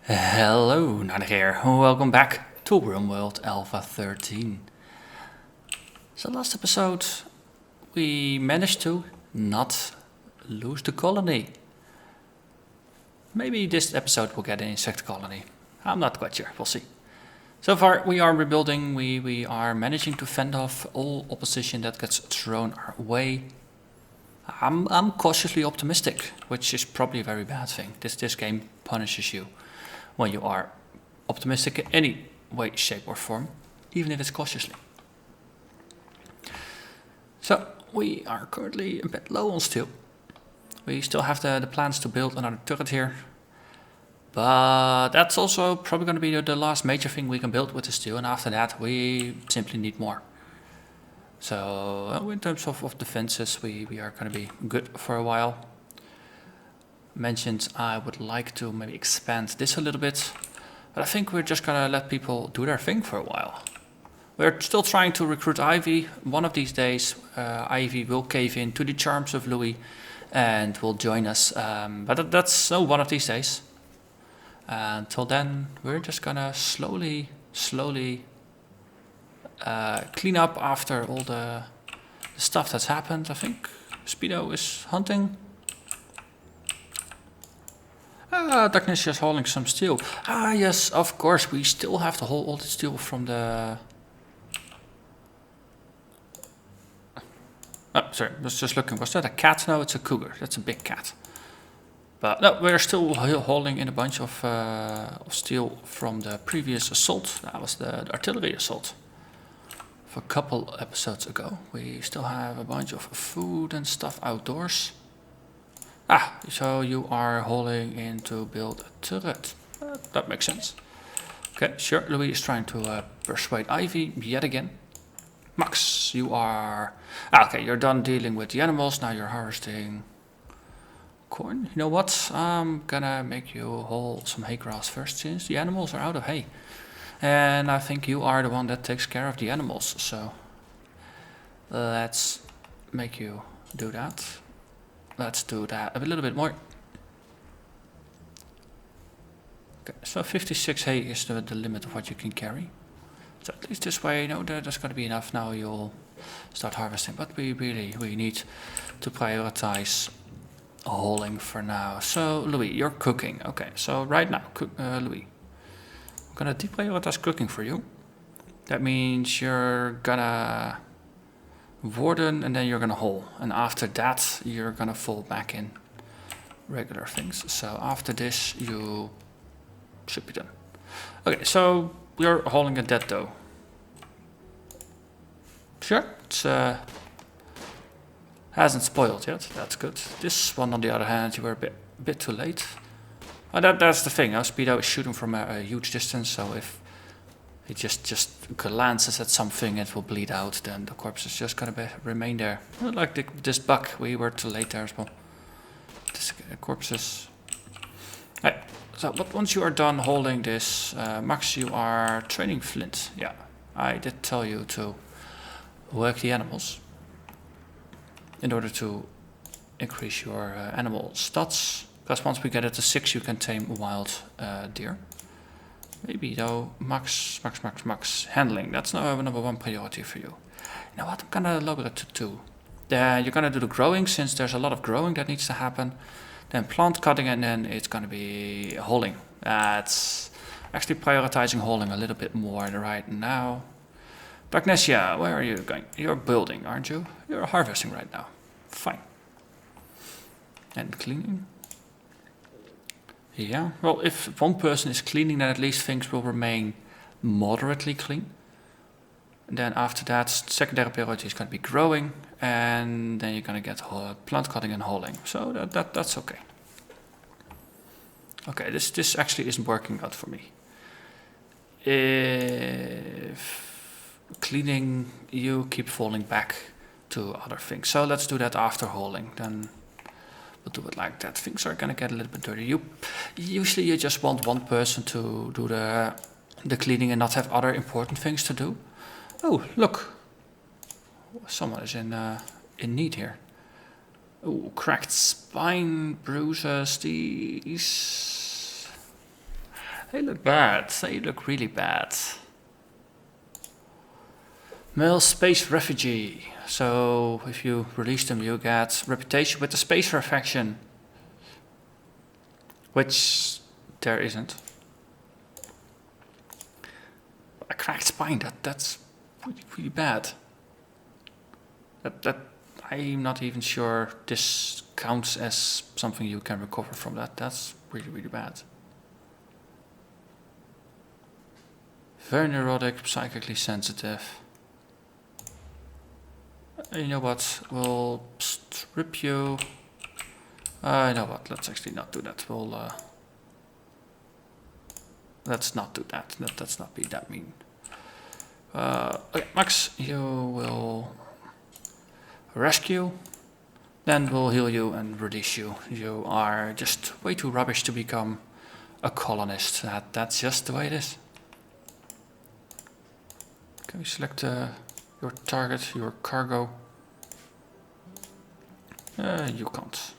Hello, Narnach here. Welcome back to RimWorld Alpha 13. So last episode we managed to not lose the colony. Maybe this episode will get an insect colony. I'm not quite sure, we'll see. So far we are rebuilding, we are managing to fend off all opposition that gets thrown our way. I'm cautiously optimistic, which is probably a very bad thing. This game punishes you when you are optimistic in any way, shape or form, even if it's cautiously. So we are currently a bit low on steel. We still have the plans to build another turret here, but that's also probably going to be the last major thing we can build with the steel, and after that we simply need more. So in terms of defenses, we are going to be good for a while. Mentioned I would like to maybe expand this a little bit, but I think we're just gonna let people do their thing for a while. We're still trying to recruit Ivy. One of these days Ivy will cave in to the charms of Louis and will join us, but that's one of these days. Until then we're just gonna slowly clean up after all the stuff that's happened. I think Speedo is hunting. Darkness is hauling some steel. Yes, of course, we still have to haul all the steel from the... Oh, sorry, I was just looking. Was that a cat? No, it's a cougar. That's a big cat. But no, we're still hauling in a bunch of steel from the previous assault. That was the artillery assault. For a couple episodes ago. We still have a bunch of food and stuff outdoors. So you are hauling in to build a turret. That makes sense. Okay, sure. Louis is trying to persuade Ivy yet again. Max, you are... okay, you're done dealing with the animals. Now you're harvesting corn. You know what? I'm gonna make you haul some hay grass first, since the animals are out of hay. And I think you are the one that takes care of the animals. So let's make you do that. Let's do that a little bit more. Okay, so 56 hay is the limit of what you can carry. So at least this way, you know, there's going to be enough. Now you'll start harvesting. But we need to prioritize hauling for now. So Louis, you're cooking. Okay, so right now, Louis, I'm going to deprioritize cooking for you. That means you're gonna warden and then you're gonna haul, and after that you're gonna fall back in regular things. So after this you should be done. Okay, so we're hauling a dead doe. Sure, it's hasn't spoiled yet. That's good. This one on the other hand, you were a bit too late. That's the thing. Speedo is shooting from a huge distance, so if it just glances at something, it will bleed out. Then the corpse is just gonna remain there. Like this buck, we were too late there as well. This corpses. Right. So, but once you are done holding this, Max, you are training Flint. Yeah, I did tell you to work the animals in order to increase your animal stats. Because once we get it to 6, you can tame wild deer. Maybe though, max handling. That's now number 1 priority for you. You know what? I'm gonna lower it to 2. Then you're gonna do the growing, since there's a lot of growing that needs to happen. Then plant cutting, and then it's gonna be hauling. That's actually prioritizing hauling a little bit more right now. Darknessia, where are you going? You're building, aren't you? You're harvesting right now. Fine. And cleaning. Yeah, well, if one person is cleaning, then at least things will remain moderately clean. And then after that, secondary priority is going to be growing, and then you're going to get plant cutting and hauling. So that's okay. Okay, this actually isn't working out for me. If cleaning, you keep falling back to other things. So let's do that after hauling. Then we'll do it like that. Things are gonna get a little bit dirty. Usually you just want one person to do the cleaning and not have other important things to do. Oh, look, someone is in need here. Oh, cracked spine, bruises. These They look bad. They look really bad. Male space refugee. So if you release them, you get reputation with the space faction, which there isn't. A cracked spine. That's really bad. That I'm not even sure this counts as something you can recover from that. That's really bad. Very neurotic, psychically sensitive. You know what? We'll strip you. You know what? Let's actually not do that. We'll let's not do that. Let's not be that mean. Okay, Max, you will rescue. Then we'll heal you and release you. You are just way too rubbish to become a colonist. That's just the way it is. Can we select your target, your cargo? You can't.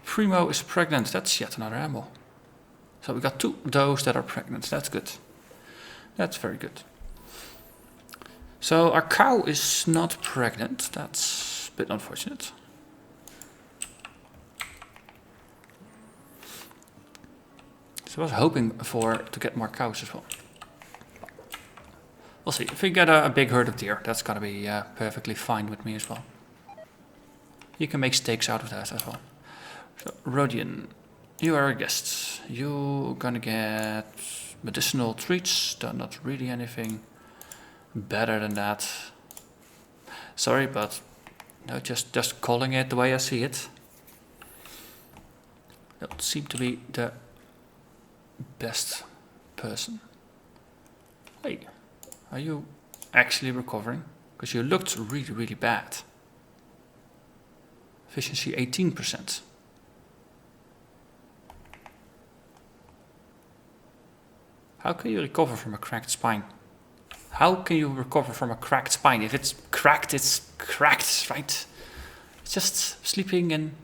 Primo is pregnant. That's yet another animal. So we got 2 of those that are pregnant. That's good. That's very good. So our cow is not pregnant. That's a bit unfortunate. So I was hoping to get more cows as well. We'll see. If we get a big herd of deer, that's gonna be perfectly fine with me as well. You can make steaks out of that as well. So, Rodian, you are a guest. You're gonna get medicinal treats. Not really anything better than that. Sorry, but no, just calling it the way I see it. Don't seem to be the best person. Hey, are you actually recovering? Because you looked really bad. Efficiency 18%. How can you recover from a cracked spine? How can you recover from a cracked spine? If it's cracked, right? It's just sleeping and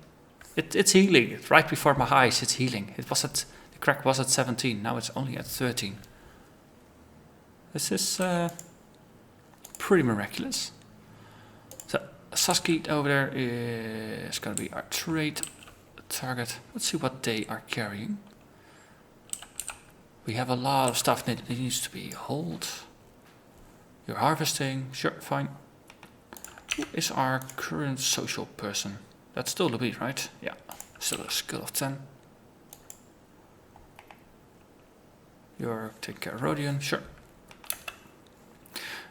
it's healing. It's right before my eyes, it's healing. The crack was at 17, now it's only at 13. This is pretty miraculous. So Saski over there is going to be our trade target. Let's see what they are carrying. We have a lot of stuff that needs to be hauled. You're harvesting, sure, fine. Who is our current social person? That's still the beat, right? Yeah, still a skill of 10. You're taking care of Rodian, sure.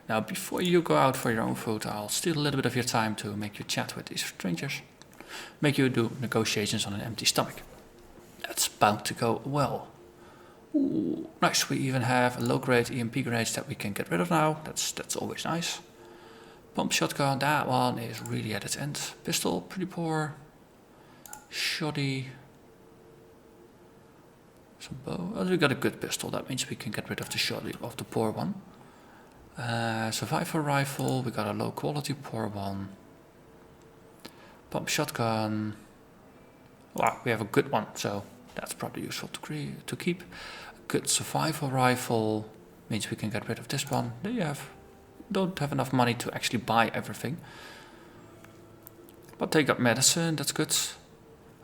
Now, before you go out for your own food, I'll steal a little bit of your time to make you chat with these strangers. Make you do negotiations on an empty stomach. That's bound to go well. Ooh, nice, we even have a low-grade EMP grenades that we can get rid of now. That's always nice. Pump shotgun, that one is really at its end. Pistol, pretty poor. Shoddy. Some bow. Oh, we got a good pistol, that means we can get rid of the shoddy, of the poor one. Survival rifle, we got a low quality poor one. Pump shotgun. Wow, we have a good one, so that's probably useful to keep. A good survival rifle means we can get rid of this one. Don't have enough money to actually buy everything. But they got medicine, that's good.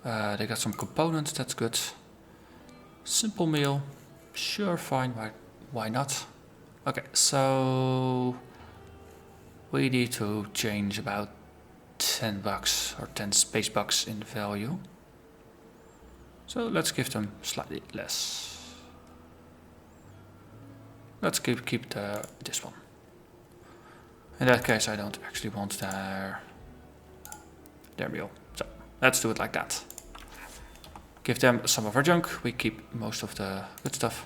They got some components, that's good. Simple meal, sure, fine, why not? Okay, so we need to change about 10 bucks or 10 space bucks in value. So let's give them slightly less. Let's keep this one. In that case, I don't actually want their meal. So let's do it like that. Give them some of our junk. We keep most of the good stuff.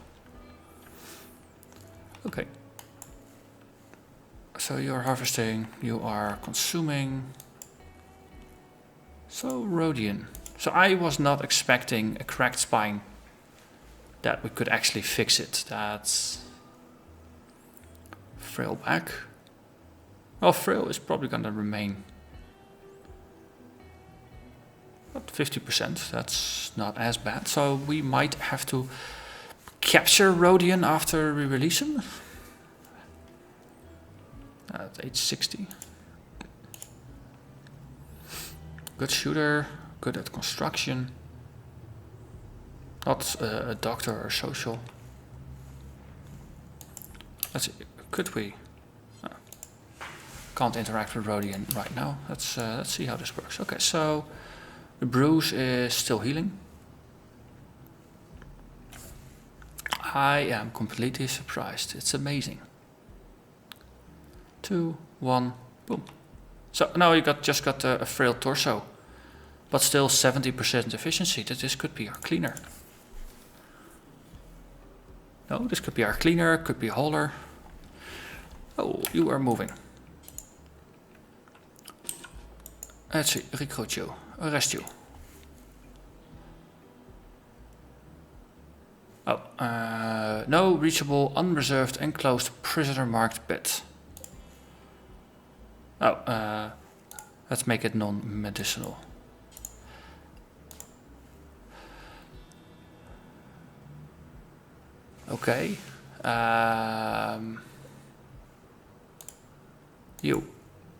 Okay. So you're harvesting, you are consuming. So Rodian. So I was not expecting a cracked spine that we could actually fix it. That's frail back. Well, frail is probably gonna remain. But 50%, that's not as bad. So we might have to capture Rodion after we release him. At age 60. Good shooter, good at construction. Not a doctor or social. Let's see, could we? Can't interact with Rodion right now. Let's see how this works. Okay, so the bruise is still healing. I am completely surprised. It's amazing. 2, 1, boom. So now you just got a frail torso, but still 70% efficiency. That this could be our cleaner. No, this could be our cleaner, could be a hauler. Oh, you are moving. Let's see, recruit you, arrest you. Oh, no reachable, unreserved, enclosed, prisoner marked bed. Oh, let's make it non-medicinal. Okay.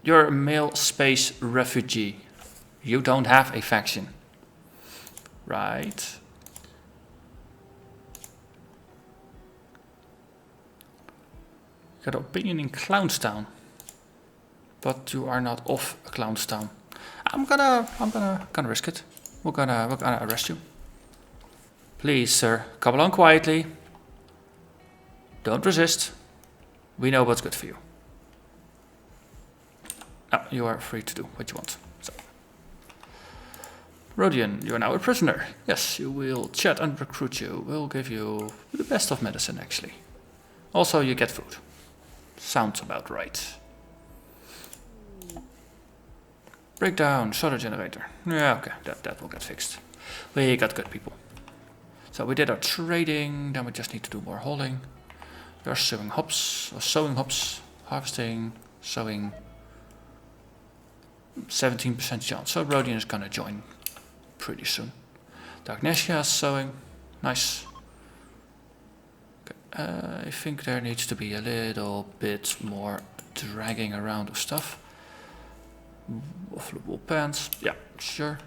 You're a male space refugee. You don't have a faction. Right. Got an opinion in Clownstown. But you are not of Clownstown. I'm gonna risk it. We're gonna arrest you. Please, sir, come along quietly. Don't resist. We know what's good for you. Oh, you are free to do what you want. So. Rodion, you are now a prisoner. Yes, you will chat and recruit you. We'll give you the best of medicine, actually. Also, you get food. Sounds about right. Breakdown, solar generator. Yeah, okay, that will get fixed. We got good people. So we did our trading, then we just need to do more hauling. We are sowing hops, harvesting, sowing. 17% chance. So Rodion is gonna join pretty soon. Darknesia is sowing. Nice. Okay, I think there needs to be a little bit more dragging around of stuff. Waffleable pants. Yeah, sure.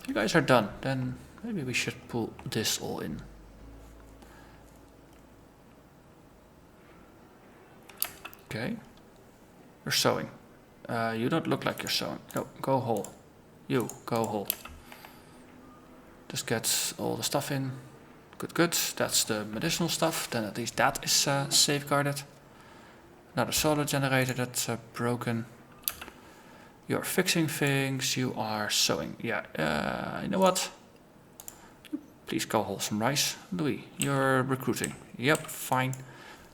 You guys are done. Then maybe we should pull this all in. Okay. You're sewing. You don't look like you're sewing. No, go haul. You, go haul. Just get all the stuff in. Good, good. That's the medicinal stuff. Then at least that is safeguarded. Another solar generator that's broken. You're fixing things. You are sewing. Yeah, you know what? Please go haul some rice. Louis, you're recruiting. Yep, fine.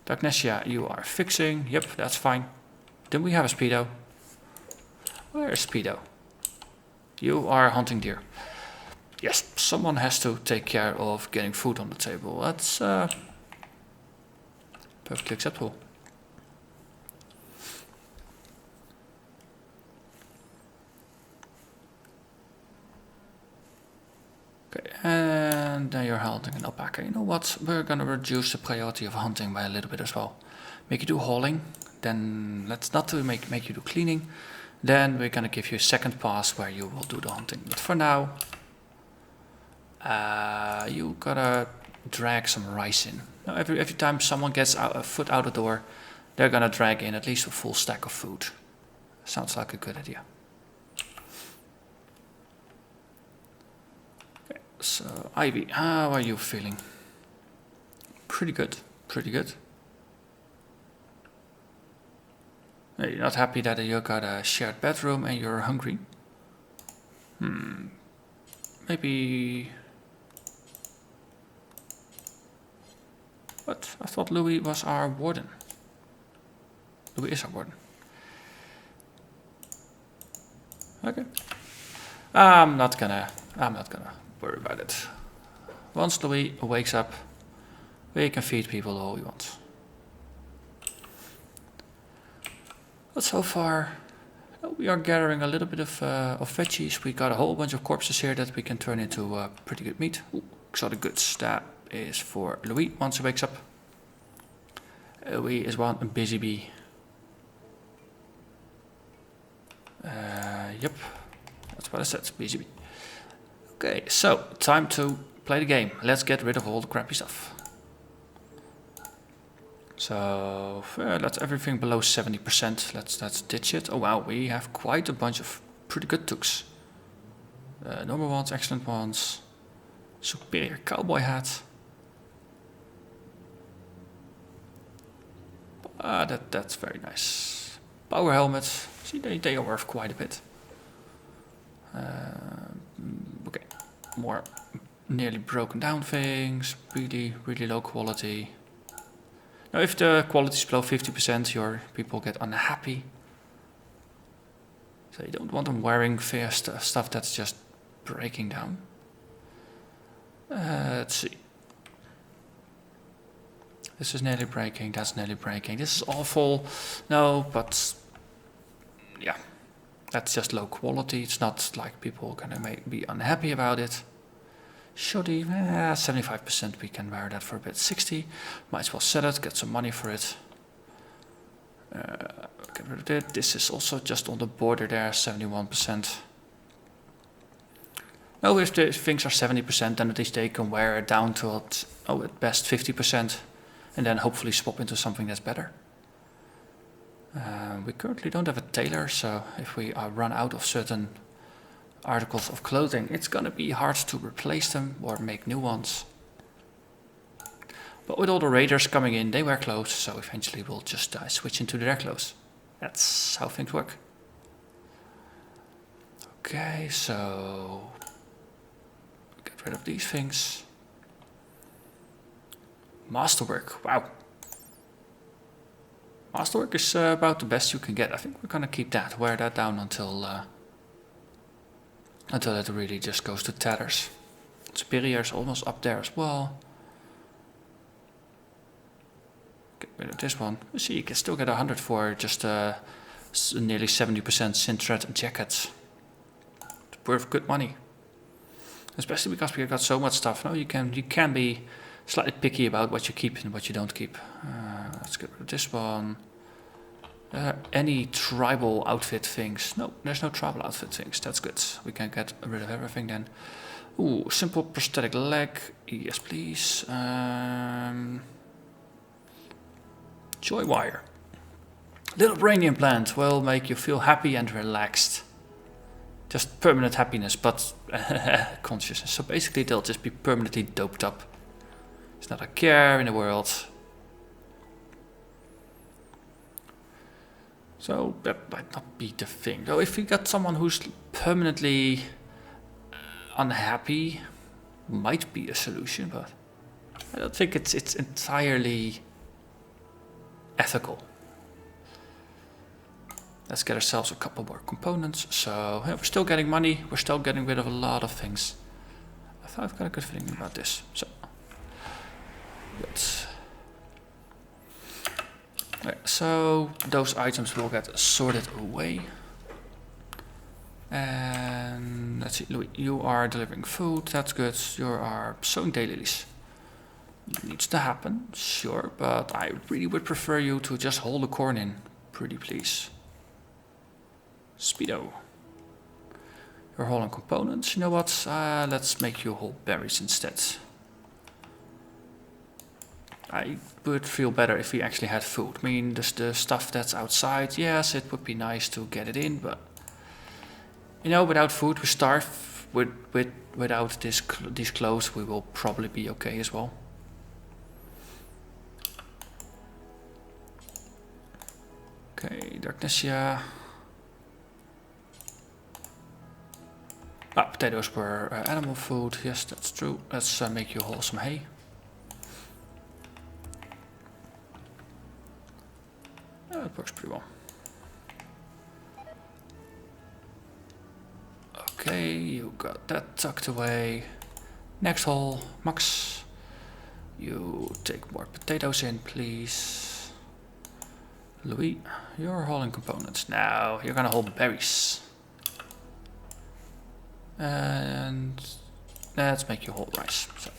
Darknesia, you are fixing. Yep, that's fine. Then we have a Speedo. Where's Speedo? You are hunting deer. Yes, someone has to take care of getting food on the table. That's perfectly acceptable. Okay, and now you're hunting an alpaca. You know what? We're gonna reduce the priority of hunting by a little bit as well. Make you do hauling. Then let's not make you do cleaning. Then we're gonna give you a second pass where you will do the hunting. But for now, you gotta drag some rice in. Now, every time someone gets a foot out the door, they're gonna drag in at least a full stack of food. Sounds like a good idea. Okay, so Ivy, how are you feeling? Pretty good, pretty good. You're not happy that you got a shared bedroom and you're hungry? Maybe... What? I thought Louis was our warden. Louis is our warden. Okay. I'm not gonna worry about it. Once Louis wakes up, we can feed people all we want. But so far, we are gathering a little bit of veggies. We got a whole bunch of corpses here that we can turn into pretty good meat. Ooh, exotic goods. That is for Louis once he wakes up. Louis is one busy bee. Yep, that's what I said, busy bee. Okay, so time to play the game. Let's get rid of all the crappy stuff. So that's everything below 70%. Let's ditch it. Oh wow, we have quite a bunch of pretty good tooks. Normal ones, excellent ones. Superior cowboy hat. That's very nice. Power helmet. See, they are worth quite a bit. Okay, more nearly broken down things. Really low quality. Now, if the quality is below 50%, your people get unhappy. So you don't want them wearing fair stuff that's just breaking down. Let's see. This is nearly breaking, that's nearly breaking. This is awful. No, but yeah, that's just low quality. It's not like people are gonna be unhappy about it. Shoddy, 75%, we can wear that for a bit. 60, might as well sell it, get some money for it. Get rid of it. This is also just on the border there, 71%. No, if the things are 70%, then at least they can wear it down to at best 50%, and then hopefully swap into something that's better. We currently don't have a tailor, so if we run out of certain articles of clothing, it's gonna be hard to replace them or make new ones. But with all the raiders coming in, they wear clothes, so eventually we'll just switch into their clothes. That's how things work. Okay, so get rid of these things. Masterwork, wow. Masterwork is about the best you can get. I think we're gonna keep that, wear that down until it really just goes to tatters. Superior is almost up there as well. Get rid of this one. See, you can still get 100 for just nearly 70% Sintred jackets. It's worth good money. Especially because we got so much stuff. No, you can be slightly picky about what you keep and what you don't keep. Let's get rid of this one. Any tribal outfit things? No, there's no tribal outfit things. That's good. We can get rid of everything then. Ooh, simple prosthetic leg. Yes, please. Joy wire. Little brain implant will make you feel happy and relaxed. Just permanent happiness, but consciousness. So basically they'll just be permanently doped up. There's not a care in the world. So that might not be the thing. Though if you got someone who's permanently unhappy, might be a solution, but I don't think it's entirely ethical. Let's get ourselves a couple more components. So yeah, we're still getting money. We're still getting rid of a lot of things. I've got a good feeling about this. So good. Right, so those items will get sorted away. And let's see, Louis, you are delivering food. That's good. You are sowing daylilies. Needs to happen, sure, but I really would prefer you to just hold the corn in, pretty please. Speedo. You're hauling components. You know what? Let's make you haul berries instead. I would feel better if we actually had food. I mean, the stuff that's outside, yes, it would be nice to get it in, but you know, without food we starve. Without these clothes, we will probably be okay as well. Okay, Darknessia. Potatoes were animal food. Yes, that's true. Let's make you haul some hay. It works pretty well. Okay, you got that tucked away. Next haul, Max. You take more potatoes in, please. Louis, you're hauling components. Now you're gonna haul berries. And let's make you haul rice. So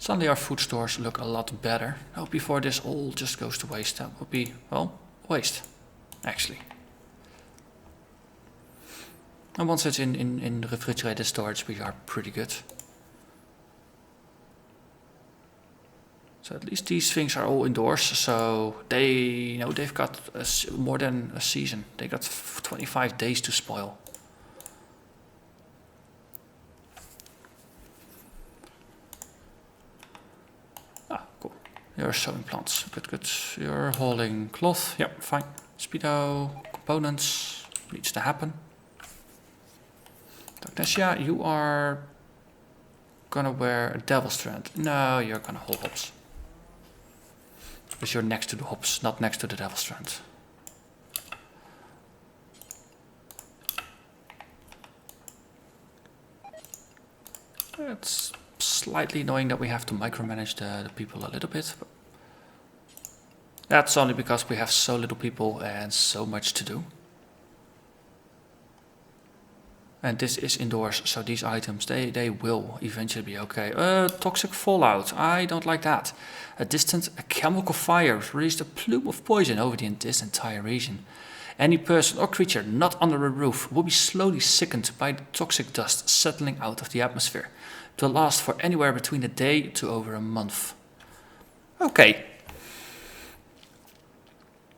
Suddenly our food stores look a lot better. Oh, before this all just goes to waste, that would be, well, waste, actually. And once it's in refrigerated storage, we are pretty good. So at least these things are all indoors, so they've got more than a season. They got 25 days to spoil. Ah, cool. You're sewing plants. Good. You're hauling cloth. Yep, fine. Speedo, components, needs to happen. Agnesia, you are gonna wear a devil strand. No, you're gonna haul hops. Because you're next to the hops, not next to the devil strand. It's slightly annoying that we have to micromanage the people a little bit. But that's only because we have so little people and so much to do. And this is indoors, so these items, they will eventually be okay. Toxic fallout, I don't like that. A chemical fire released a plume of poison over this entire region. Any person or creature not under a roof will be slowly sickened by the toxic dust settling out of the atmosphere. It will last for anywhere between a day to over a month. Okay.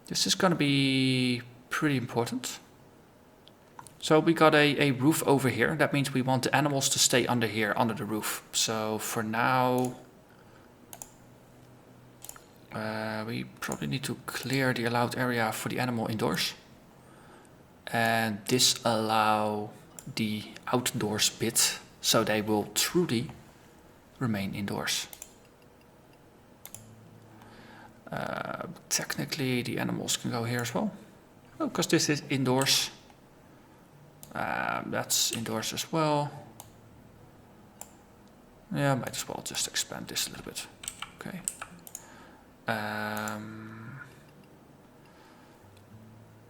This is gonna be pretty important. So we got a roof over here. That means we want the animals to stay under here, under the roof. So for now, we probably need to clear the allowed area for the animal indoors. And disallow the outdoors bit, so they will truly remain indoors. Technically, the animals can go here as well. Oh, because this is indoors. That's indoors as well. Yeah, might as well just expand this a little bit. Okay.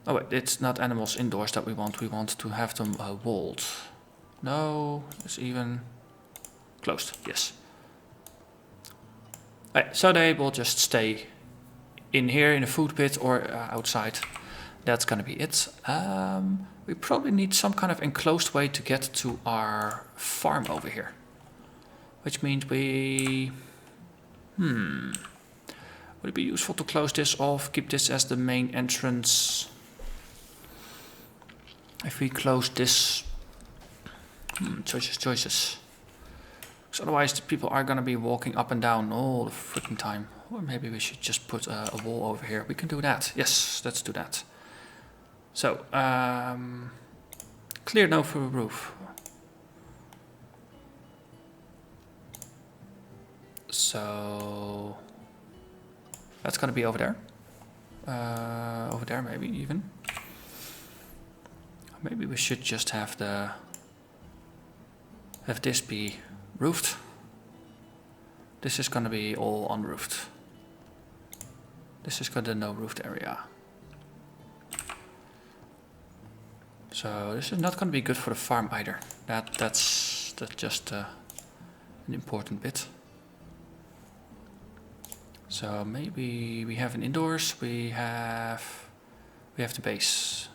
Oh wait, it's not animals indoors that we want. We want to have them walled. No, it's even closed. Yes. Right, so they will just stay in here in a food pit or outside. That's gonna be it. We probably need some kind of enclosed way to get to our farm over here. Which means we... Would it be useful to close this off, keep this as the main entrance? If we close this... choices. Because otherwise the people are gonna be walking up and down all the freaking time. Or maybe we should just put a wall over here. We can do that. Yes, let's do that. So, clear now for a roof. So, that's gonna be over there. Over there maybe even. Maybe we should just have this be roofed. This is gonna be all unroofed. This is gonna be no roofed area. So this is not going to be good for the farm either. That's just an important bit. So maybe we have an indoors. We have the base.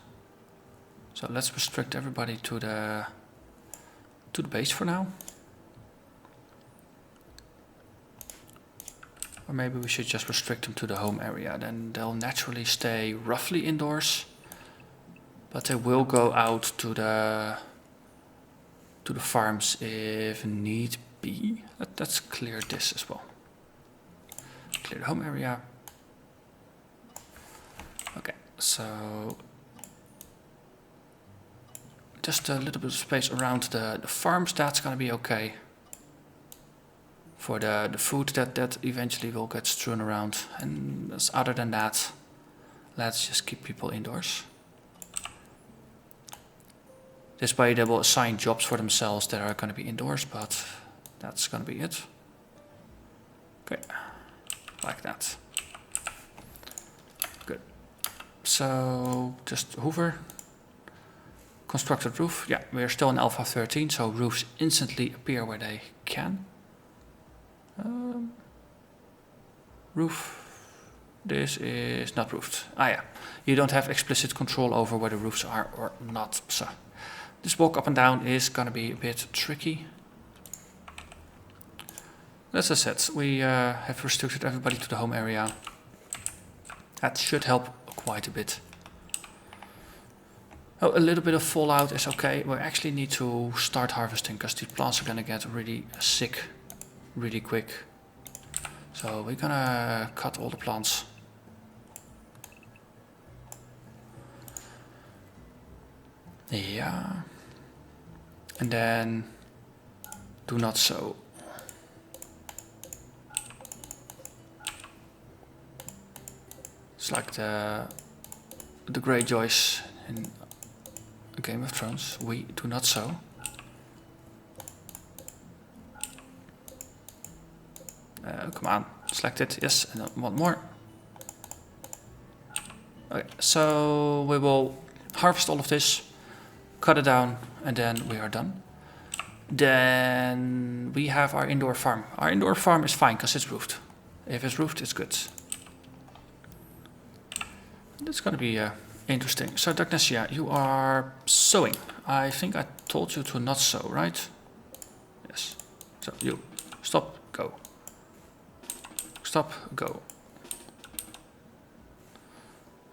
So let's restrict everybody to the base for now. Or maybe we should just restrict them to the home area. Then they'll naturally stay roughly indoors. But they will go out to the farms if need be. Let's clear this as well. Clear the home area. Okay, so just a little bit of space around the farms. That's gonna be okay. For the food that eventually will get strewn around. And other than that, let's just keep people indoors. This way they will assign jobs for themselves that are going to be indoors, but that's going to be it. Okay, like that. Good. So just hoover. Constructed roof. Yeah, we're still in alpha 13, so roofs instantly appear where they can. Roof. This is not roofed. Ah yeah, you don't have explicit control over where the roofs are or not. So this walk up and down is gonna be a bit tricky. As I said, we have restricted everybody to the home area. That should help quite a bit. Oh, a little bit of fallout is okay. We actually need to start harvesting because these plants are gonna get really sick really quick. So we're gonna cut all the plants. Yeah. And then do not sow. It's like the Greyjoys in Game of Thrones. We do not sow. Come on, select it. Yes, and one more. Okay, so we will harvest all of this, cut it down, and then we are done. Then we have our indoor farm. Our indoor farm is fine because it's roofed. If it's roofed, it's good. It's gonna be interesting. So Dagnesia, you are sowing. I think I told you to not sow, right? Yes. So you stop, go. Stop, go.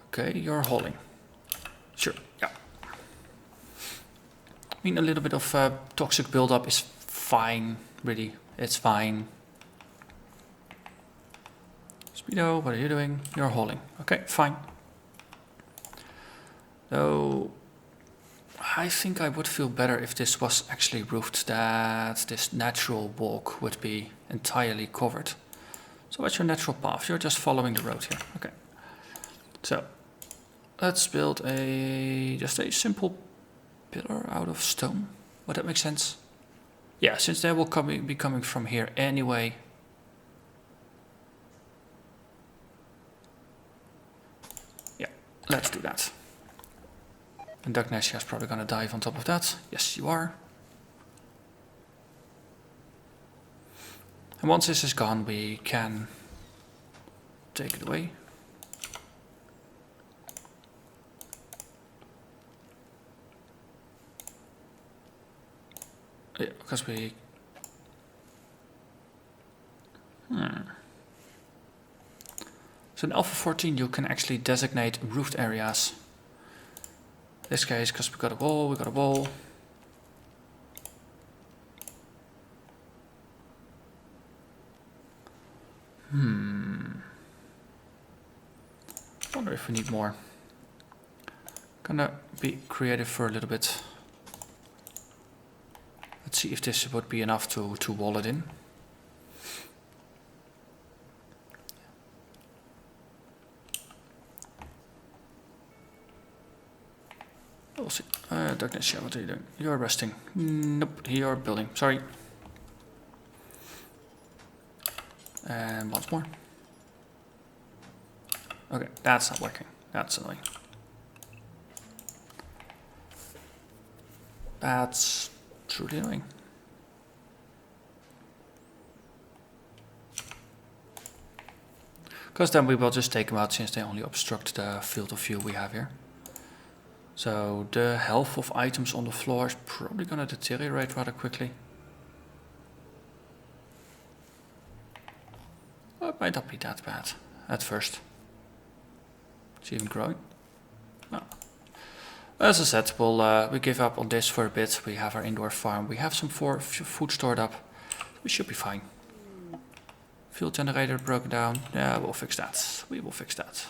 Okay, you're hauling. Sure, yeah. I mean, a little bit of toxic buildup is fine, really. It's fine. Speedo, what are you doing? You're hauling. Okay, fine. So, I think I would feel better if this was actually roofed, that this natural walk would be entirely covered. So what's your natural path? You're just following the road here. Okay. So, let's build just a simple pillar out of stone. Would that make sense? Yeah, since they will be coming from here anyway. Yeah, let's do that. And Dagnesia is probably going to dive on top of that. Yes, you are. And once this is gone, we can take it away. Yeah, because we... So in Alpha 14 you can actually designate roofed areas. In this case, because we got a wall, we got a wall. Wonder if we need more. Gonna be creative for a little bit. Let's see if this would be enough to wall it in. We'll see. Dagnesia, what are you doing? You're resting. Nope, you're building. Sorry. And once more. Okay, that's not working. That's annoying. That's truly annoying. Because then we will just take them out since they only obstruct the field of view we have here. So the health of items on the floor is probably going to deteriorate rather quickly. Well, it might not be that bad at first. It's even growing. Oh. As I said, we give up on this for a bit. We have our indoor farm. We have some food stored up. We should be fine. Fuel generator broken down. Yeah, we'll fix that. We will fix that.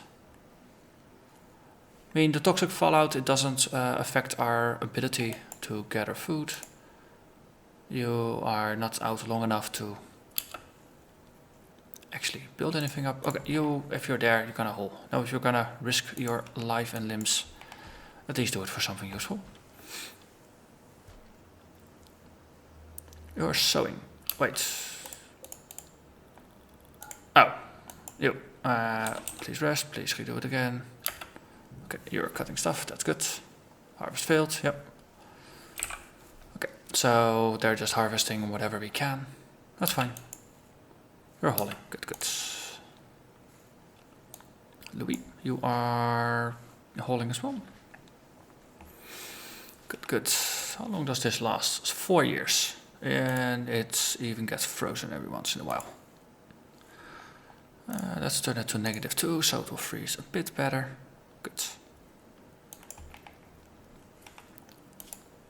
I mean, the toxic fallout, it doesn't affect our ability to gather food. You are not out long enough to actually build anything up. Okay, if you're there, you're gonna haul. Now, if you're gonna risk your life and limbs, at least do it for something useful. You're sewing. Wait. Oh, you. Please rest. Please redo it again. Okay, you're cutting stuff. That's good. Harvest failed. Yep. Okay, so they're just harvesting whatever we can. That's fine. You're hauling. Good, good. Louis, you are hauling as well. Good, good. How long does this last? It's 4 years. And it even gets frozen every once in a while. Let's turn it to -2, so it will freeze a bit better. Good.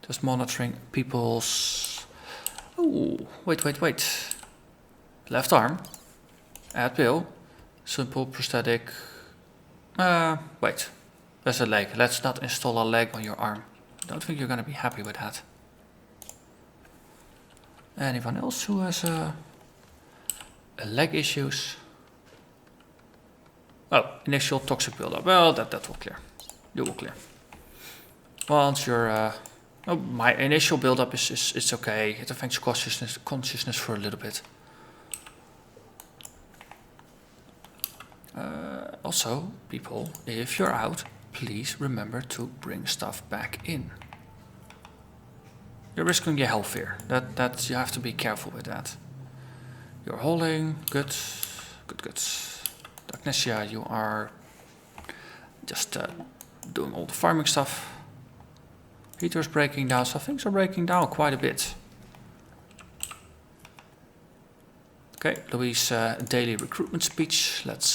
Just monitoring people's... Oh, wait. Left arm. Add pill. Simple prosthetic. Wait. There's a leg. Let's not install a leg on your arm. Don't think you're gonna be happy with that. Anyone else who has leg issues? Oh, initial toxic buildup. Well, that will clear. You will clear. Once you're... oh, my initial buildup is okay. It affects consciousness for a little bit. Also, people, if you're out, please remember to bring stuff back in. You're risking your health here. That you have to be careful with that. You're holding. Good. Agnesia, you are just doing all the farming stuff. Heater's breaking down, so things are breaking down quite a bit. Okay, Louis' daily recruitment speech. Let's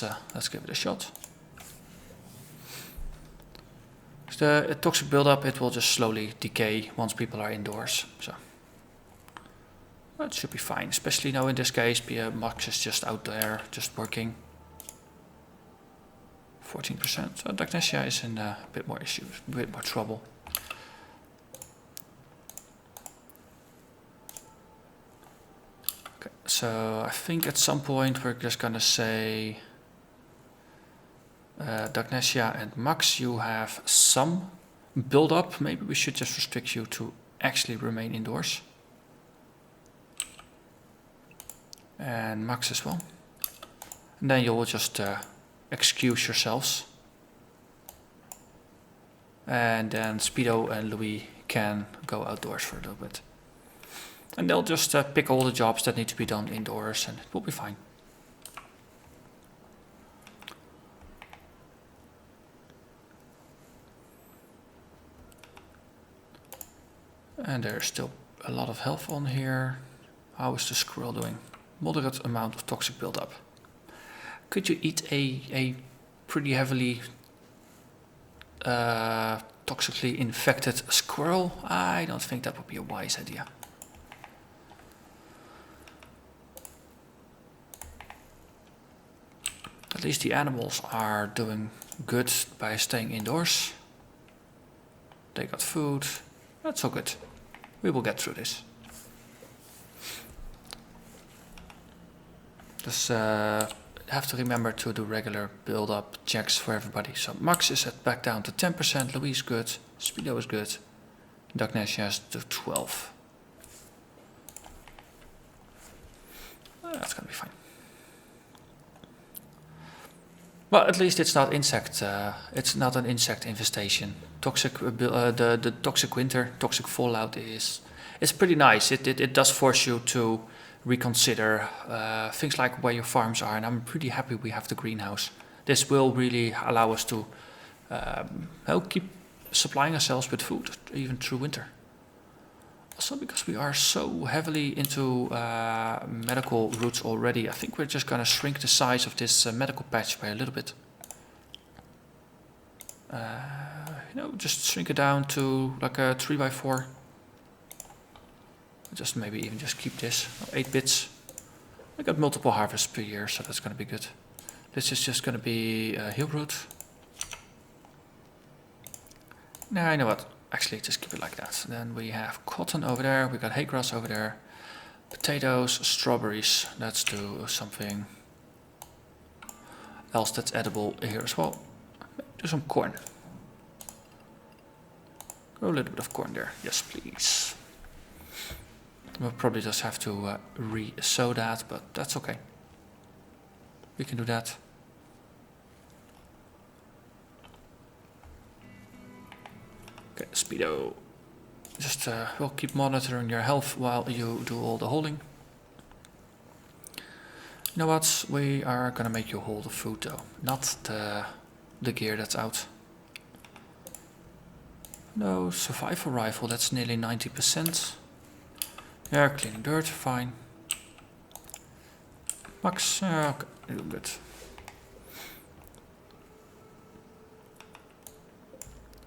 give it a shot. The toxic buildup, it will just slowly decay once people are indoors. So that should be fine. Especially now in this case, Max is just out there, just working. 14%. So Agnesia is in a bit more issues, a bit more trouble. Okay, so I think at some point we're just gonna say Agnesia and Max, you have some build up. Maybe we should just restrict you to actually remain indoors. And Max as well. And then you'll just excuse yourselves. And then Speedo and Louis can go outdoors for a little bit. And they'll just pick all the jobs that need to be done indoors and it will be fine. And there's still a lot of health on here. How is the squirrel doing? Moderate amount of toxic buildup. Could you eat a pretty heavily toxically infected squirrel? I don't think that would be a wise idea. At least the animals are doing good by staying indoors. They got food. That's all good. We will get through this. Just have to remember to do regular build-up checks for everybody. So Max is back down to 10%, Louis is good, Speedo is good, Agnesia is to 12. That's gonna be fine. Well, at least it's not insect. It's not an insect infestation. Toxic, the toxic winter, toxic fallout it's pretty nice. It does force you to reconsider things like where your farms are, and I'm pretty happy we have the greenhouse. This will really allow us to keep supplying ourselves with food even through winter. Also, because we are so heavily into medical routes already, I think we're just going to shrink the size of this medical patch by a little bit. Just shrink it down to like a 3x4. Just maybe even just keep this 8 bits. I got multiple harvests per year, so that's going to be good. This is just going to be heel root. Nah, you know what? Actually, just keep it like that. Then we have cotton over there. We got hay grass over there. Potatoes, strawberries. Let's do something else that's edible here as well. Do some corn. Grow a little bit of corn there. Yes, please. We'll probably just have to re-sow that, but that's okay. We can do that. Okay, Speedo. Just we'll keep monitoring your health while you do all the holding. You know what? We are gonna make you hold the food though, not the gear that's out. No, survival rifle, that's nearly 90%. Yeah, cleaning dirt, fine. Max, okay, good.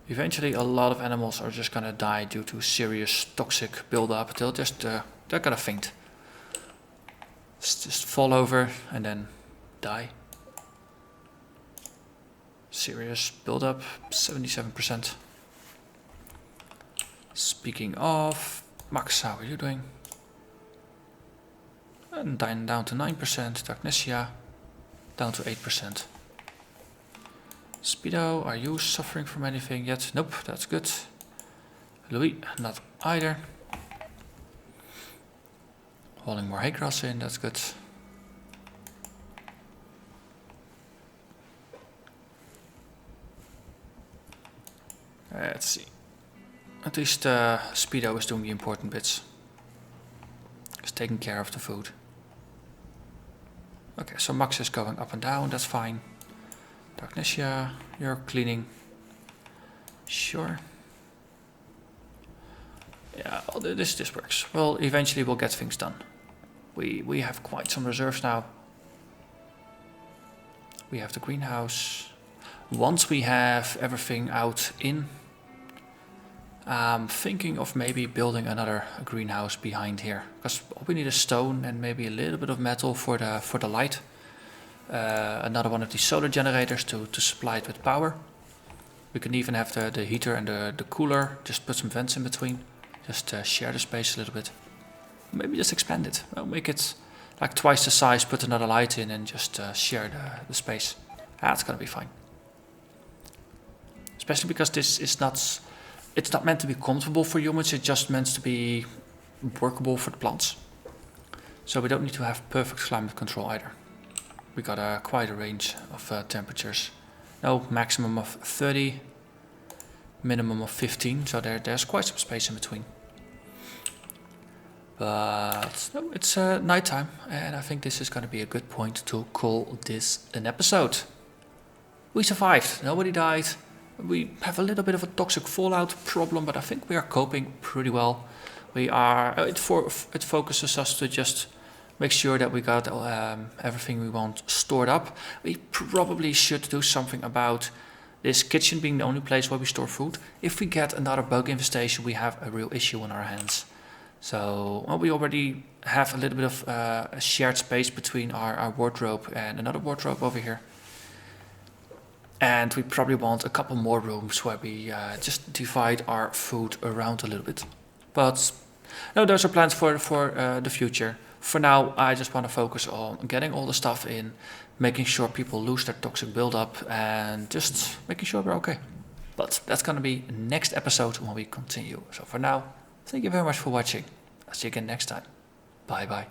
Eventually a lot of animals are just gonna die due to serious toxic buildup. They'll just, they're gonna faint. Just fall over and then die. Serious buildup, 77%. Speaking of, Max, how are you doing? And down to 9%, Dagnesia down to 8%. Speedo, are you suffering from anything yet? Nope, that's good. Louis, not either. Hauling more hay grass in, that's good. Let's see. At least Speedo is doing the important bits. He's taking care of the food. Okay, so Max is going up and down, that's fine. Dagnesia, you're cleaning. Sure. Yeah, well, this works. Well, eventually we'll get things done. We have quite some reserves now. We have the greenhouse. Once we have everything out in, I'm thinking of maybe building another greenhouse behind here, because we need a stone and maybe a little bit of metal for the light. Another one of these solar generators to supply it with power. We can even have the heater and the cooler, just put some vents in between, just share the space a little bit. Maybe just expand it, well, make it like twice the size, put another light in and just share the space. That's gonna be fine. Especially because this is not, it's not meant to be comfortable for humans, it's just meant to be workable for the plants. So we don't need to have perfect climate control either. We got quite a range of temperatures. No, maximum of 30, minimum of 15, so there's quite some space in between. But no, it's nighttime, and I think this is going to be a good point to call this an episode. We survived, nobody died. We have a little bit of a toxic fallout problem, but I think we are coping pretty well. We are. It focuses us to just make sure that we got everything we want stored up. We probably should do something about this kitchen being the only place where we store food. If we get another bug infestation, we have a real issue on our hands. So well, we already have a little bit of a shared space between our wardrobe and another wardrobe over here. And we probably want a couple more rooms where we just divide our food around a little bit. But no, those are plans for the future. For now, I just want to focus on getting all the stuff in, making sure people lose their toxic buildup, and just making sure we're okay. But that's going to be next episode when we continue. So for now, thank you very much for watching. I'll see you again next time. Bye bye.